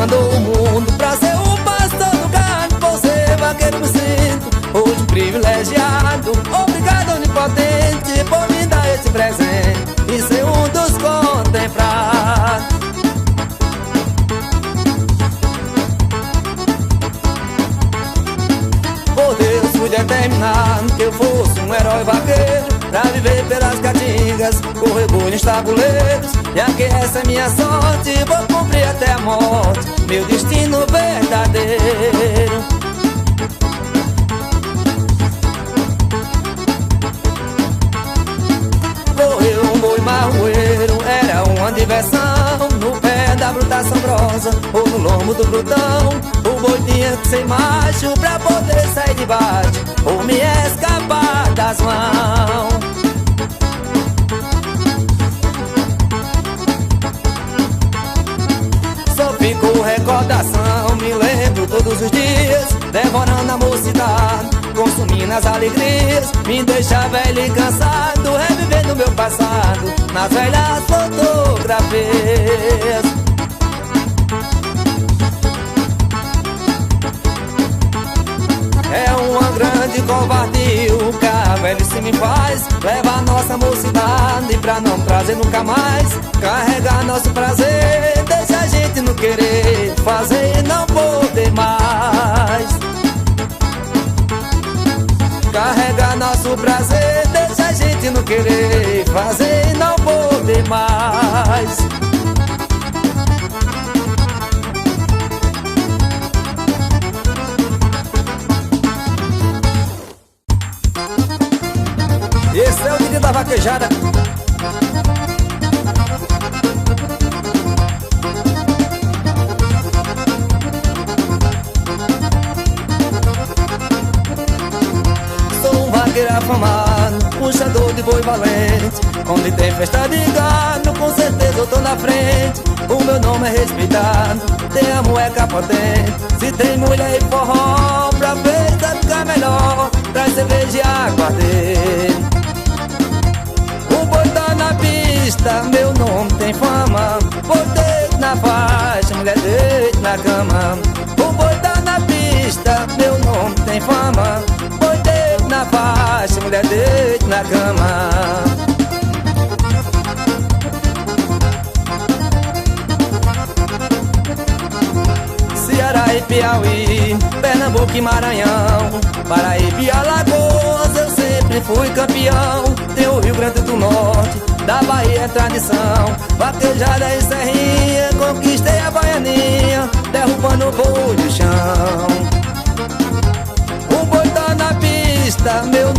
andou o mundo pra ser o pastor do gado. Por ser vaqueiro me sinto hoje um privilegiado. Obrigado, onipotente, por me dar esse presente e ser um dos contemplados. Por Deus fui determinado que eu fosse um herói vaqueiro, pra viver pelas caatingas, correr bolhas, tabuleiros. Já que essa é minha sorte, vou cumprir até a morte meu destino verdadeiro. Correu um boi marroeiro, era uma diversão, no pé da bruta assombrosa ou no lombo do brutão. O boi tinha que ser macho pra poder sair de baixo ou me escapar das mãos. Só ficou recordação, me lembro todos os dias, devorando a mocidade, consumindo as alegrias. Me deixa velho e cansado, revivendo meu passado nas velhas fotografias. É uma grande covardia o que a velhice me faz, leva a nossa mocidade pra não trazer nunca mais. Carregar nosso prazer, deixa a gente não querer fazer e não poder mais. Carregar nosso prazer, deixa a gente não querer fazer e não poder mais. Esse é o dia da vaquejada. Sou um vaqueiro afamado, puxador de boi valente. Onde tem festa de gado, com certeza eu tô na frente. O meu nome é respeitado, tem a moeca potente. Se tem mulher e forró, pra festa ficar melhor, traz cerveja e aguardeiro. O boi tá na pista, meu nome tem fama. Boi deito na faixa, mulher deito na cama. O boi tá na pista, meu nome tem fama. Boi deito na faixa, mulher deito na cama. Ceará e Piauí, Pernambuco e Maranhão, Paraíba e Alagoas, eu sempre fui campeão. Tem o Rio Grande do Norte, da Bahia é tradição. Vaquejada e serrinha, conquistei a baianinha, derrubando o boi do chão. O boi tá na pista, meu nome